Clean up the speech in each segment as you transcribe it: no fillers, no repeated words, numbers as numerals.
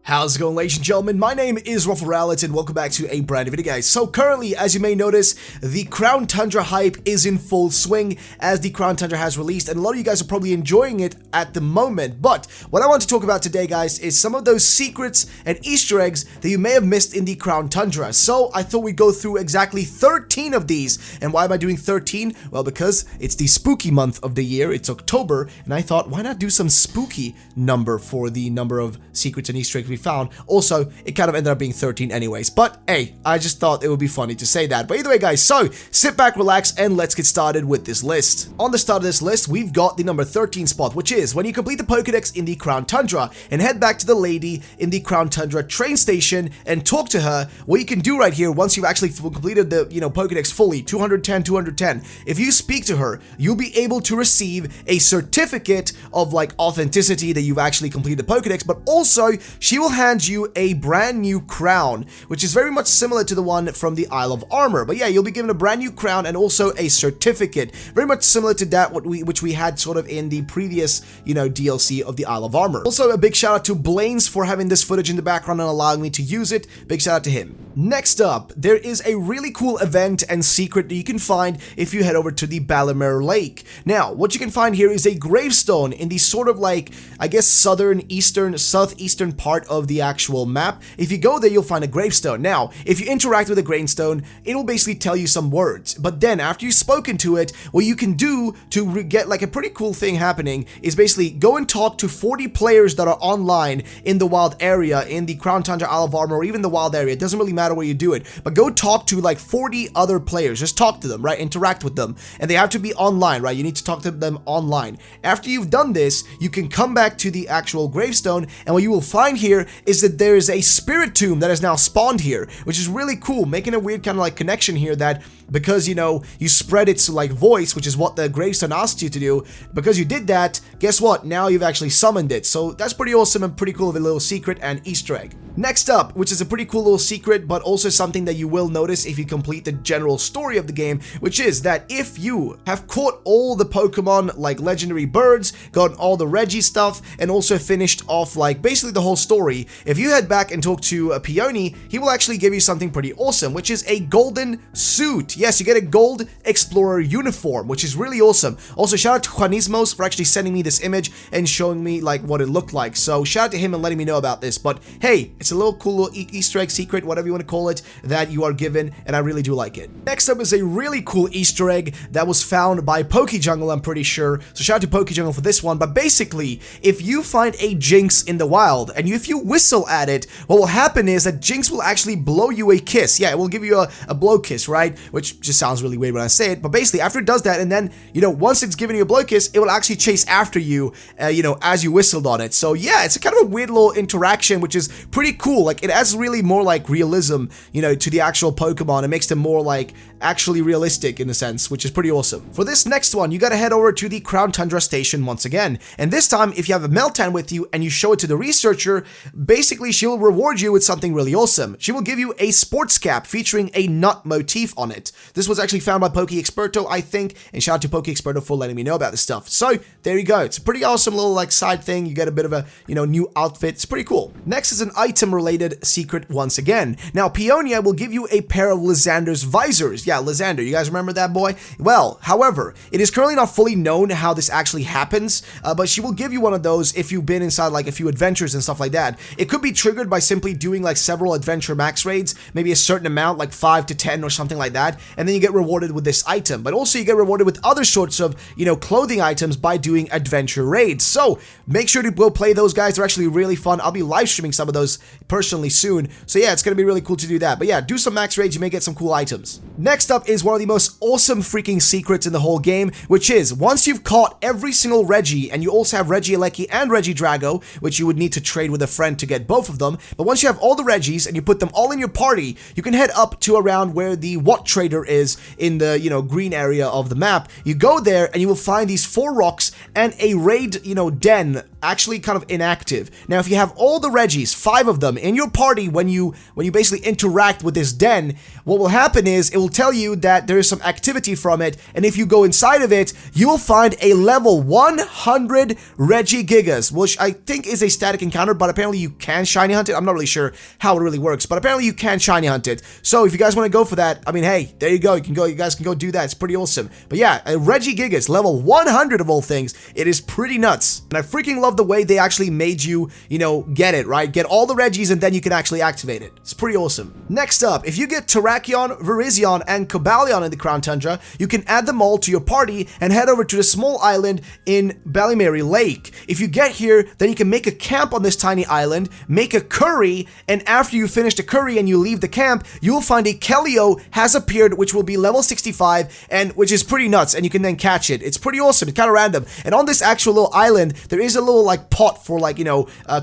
How's it going, ladies and gentlemen? My name is Ruffle and welcome back to a brand new video, guys. So currently, as you may notice, the Crown Tundra hype is in full swing as the Crown Tundra has released, and a lot of you guys are probably enjoying it at the moment. But what I want to talk about today, guys, is some of those secrets and Easter eggs that you may have missed in the Crown Tundra. So I thought we'd go through exactly 13 of these. And why am I doing 13? Well, because it's the spooky month of the year. It's October, and I thought, why not do some spooky number for the number of secrets and Easter eggs we found. Also, it kind of ended up being 13 anyways, but hey, I just thought it would be funny to say that. But either way, guys, so sit back, relax, and let's get started with this list. On the start of this list, we've got the number 13 spot, which is when you complete the Pokedex in the Crown Tundra and head back to the lady in the Crown Tundra train station and talk to her. What you can do right here, once you've actually completed the Pokedex fully, 210, if you speak to her, you'll be able to receive a certificate of like authenticity that you've actually completed the Pokedex, but also she will hand you a brand new crown, which is very much similar to the one from the Isle of Armor. But yeah, you'll be given a brand new crown and also a certificate, very much similar to that which we had sort of in the previous, DLC of the Isle of Armor. Also, a big shout out to Blaines for having this footage in the background and allowing me to use it. Big shout out to him. Next up, there is a really cool event and secret that you can find if you head over to the Balamere Lake. Now, what you can find here is a gravestone in the sort of like, I guess, southeastern part of the actual map. If you go there, you'll find a gravestone. Now, if you interact with a gravestone, it'll basically tell you some words. But then, after you've spoken to it, what you can do to get like a pretty cool thing happening is basically go and talk to 40 players that are online in the wild area, in the Crown Tundra, Isle of Armor, or even the wild area. It doesn't really matter where you do it, but go talk to like 40 other players. Just talk to them, right? Interact with them. And they have to be online, right? You need to talk to them online. After you've done this, you can come back to the actual gravestone, and what you will find here is that there is a spirit tomb that has now spawned here, which is really cool, making a weird kind of like connection here that because, you spread its like voice, which is what the gravestone asked you to do, because you did that, guess what? Now you've actually summoned it. So that's pretty awesome and pretty cool of a little secret and Easter egg. Next up, which is a pretty cool little secret, but also something that you will notice if you complete the general story of the game, which is that if you have caught all the Pokemon like legendary birds, gotten all the Reggis stuff, and also finished off like basically the whole story, if you head back and talk to a Peony, he will actually give you something pretty awesome, which is a golden suit. Yes, you get a gold explorer uniform, which is really awesome. Also, shout out to Juanismos for actually sending me this image and showing me like what it looked like. So shout out to him and letting me know about this. But hey, it's a little cool little Easter egg secret, whatever you want to call it, that you are given, and I really do like it. Next up is a really cool Easter egg that was found by Pokejungle, I'm pretty sure. So shout out to Pokejungle for this one. But basically, if you find a Jinx in the wild and if you whistle at it, what will happen is that Jinx will actually blow you a kiss. Yeah, it will give you a blow kiss, right? Which just sounds really weird when I say it, but basically after it does that, and then, once it's giving you a blow kiss, it will actually chase after you, as you whistled on it. So yeah, it's a kind of a weird little interaction, which is pretty cool. Like, it adds really more like realism, to the actual Pokemon. It makes them more like actually realistic in a sense, which is pretty awesome. For this next one, you gotta head over to the Crown Tundra station once again. And this time, if you have a Meltan with you and you show it to the researcher, basically she'll reward you with something really awesome. She will give you a sports cap featuring a nut motif on it. This was actually found by Pokeexperto, I think, and shout out to Pokeexperto for letting me know about this stuff. So there you go. It's a pretty awesome little like side thing. You get a bit of a, new outfit. It's pretty cool. Next is an item related secret once again. Now, Peony will give you a pair of Lysander's Visors. Yeah, Lysander, you guys remember that boy? Well, however, it is currently not fully known how this actually happens, but she will give you one of those if you've been inside like a few adventures and stuff like that. It could be triggered by simply doing like several adventure max raids, maybe a certain amount, like 5 to 10 or something like that, and then you get rewarded with this item. But also you get rewarded with other sorts of, clothing items by doing adventure raids. So make sure to go play those guys. They're actually really fun. I'll be live streaming some of those personally soon. So yeah, it's going to be really cool to do that. But yeah, do some max raids. You may get some cool items. Next up is one of the most awesome freaking secrets in the whole game, which is once you've caught every single Reggie, and you also have Regieleki and Regidrago, which you would need to trade with a friend to get both of them. But once you have all the Reggies and you put them all in your party, you can head up to around where the What Trader is in the, green area of the map. You go there and you will find these 4 rocks and a raid, den actually kind of inactive. Now, if you have all the Reggis, 5 of them, in your party when you basically interact with this den, what will happen is it will tell you that there is some activity from it, and if you go inside of it, you will find a level 100 Regigigas, which I think is a static encounter, but apparently you can shiny hunt it. I'm not really sure how it really works, but apparently you can shiny hunt it. So if you guys want to go for that, I mean, hey, there you go. You guys can go do that. It's pretty awesome. But yeah, a Regigigas, level 100 of all things. It is pretty nuts. And I freaking love the way they actually made you, get it, right? Get all the Reggis and then you can actually activate it. It's pretty awesome. Next up, if you get Terrakion, Virizion, and Cobalion in the Crown Tundra, you can add them all to your party and head over to the small island in Ballymerry Lake. If you get here, then you can make a camp on this tiny island, make a curry, and after you finish the curry and you leave the camp, you will find a Kelio has appeared, which will be level 65, and which is pretty nuts, and you can then catch it. It's pretty awesome. It's kind of random. And on this actual little island, there is a little like pot for like,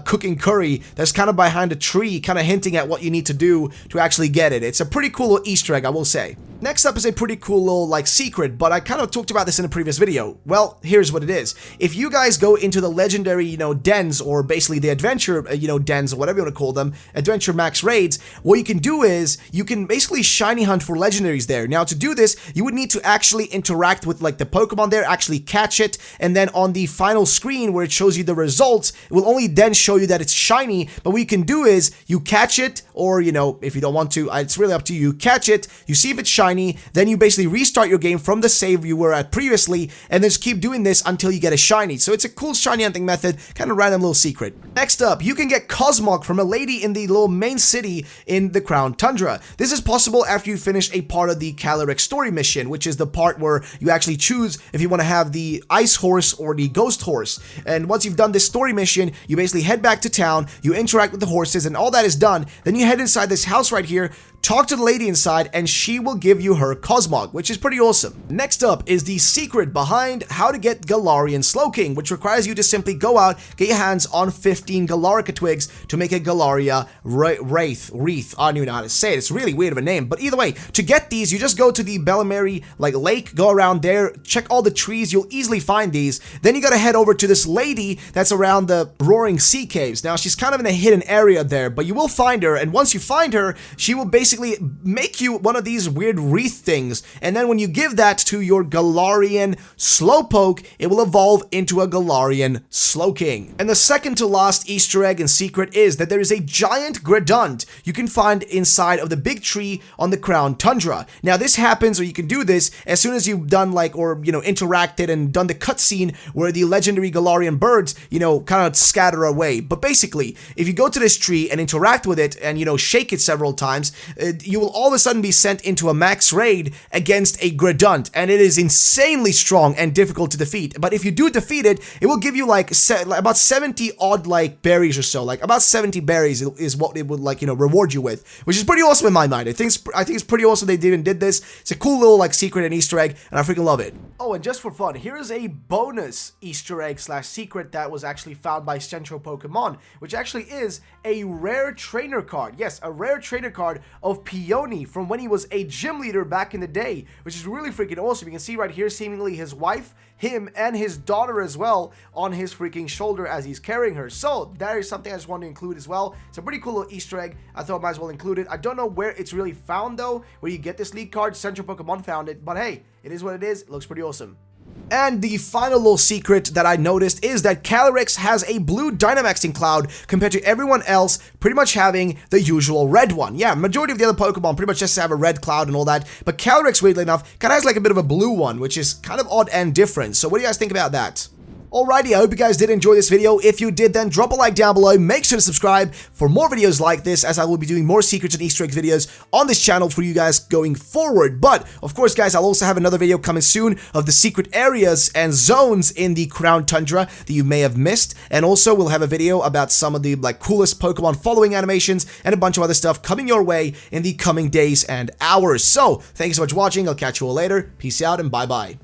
cooking curry that's kind of behind a tree, kind of hinting at what you need to do to actually get it. It's a pretty cool little Easter egg, I will say. Next up is a pretty cool little like secret, but I kind of talked about this in a previous video. Well, here's what it is. If you guys go into the legendary, dens, or basically the adventure, dens, or whatever you want to call them, adventure max raids, what you can do is you can basically shiny hunt for legendaries there. Now, to do this, you would need to actually interact with like the Pokemon there, actually catch it, and then on the final screen where it shows you the results, it will only then show you that it's shiny. But what you can do is you catch it, or if you don't want to, it's really up to you. You catch it, you see if it's shiny, then you basically restart your game from the save you were at previously, and then just keep doing this until you get a shiny. So it's a cool shiny hunting method, kind of random little secret. Next up, you can get Cosmog from a lady in the little main city in the Crown Tundra. This is possible after you finish a part of the Calyrex story mission, which is the part where you actually choose if you want to have the ice horse or the ghost horse. And once you've done this story mission, you basically head back to town, you interact with the horses, and all that is done. Then you head inside this house right here, talk to the lady inside, and she will give you her Cosmog, which is pretty awesome. Next up is the secret behind how to get Galarian Slowking, which requires you to simply go out, get your hands on 15 Galarica twigs to make a Galaria Wreath. I don't even know how to say it. It's really weird of a name, but either way, to get these, you just go to the Ballymerry lake, go around there, check all the trees, you'll easily find these. Then you gotta head over to this lady that's around the Roaring Sea Caves. Now, she's kind of in a hidden area there, but you will find her, and once you find her, she will basically make you one of these weird wreath things, and then when you give that to your Galarian Slowpoke, it will evolve into a Galarian Slowking. And the second to last Easter egg and secret is that there is a giant Gredunt you can find inside of the big tree on the Crown Tundra. Now, this happens, or you can do this, as soon as you've done interacted and done the cutscene where the legendary Galarian birds, kind of scatter away. But basically, if you go to this tree and interact with it and, shake it several times, you will all of a sudden be sent into a max raid against a Gredunt, and it is insanely strong and difficult to defeat. But if you do defeat it, it will give you about 70 odd berries or so. About 70 berries is what it would reward you with, which is pretty awesome in my mind. I think it's pretty awesome they even did this. It's a cool little secret and Easter egg, and I freaking love it. Oh, and just for fun, here is a bonus Easter egg / secret that was actually found by Central Pokemon, which actually is a rare trainer card. Yes, a rare trainer card of Peony from when he was a gym leader back in the day, which is really freaking awesome. You can see right here, seemingly his wife, him, and his daughter as well on his freaking shoulder as he's carrying her. So that is something I just wanted to include as well. It's a pretty cool little Easter egg. I thought I might as well include it. I don't know where it's really found though, where you get this lead card. Central Pokemon found it, but hey, it is what it is. It looks pretty awesome. And the final little secret that I noticed is that Calyrex has a blue Dynamaxing cloud compared to everyone else pretty much having the usual red one. Yeah, majority of the other Pokemon pretty much just have a red cloud and all that, but Calyrex, weirdly enough, kind of has a bit of a blue one, which is kind of odd and different. So what do you guys think about that? Alrighty, I hope you guys did enjoy this video. If you did, then drop a like down below. Make sure to subscribe for more videos like this, as I will be doing more secrets and Easter eggs videos on this channel for you guys going forward. But, of course, guys, I'll also have another video coming soon of the secret areas and zones in the Crown Tundra that you may have missed. And also, we'll have a video about some of the coolest Pokemon following animations and a bunch of other stuff coming your way in the coming days and hours. So, thank you so much for watching. I'll catch you all later. Peace out and bye-bye.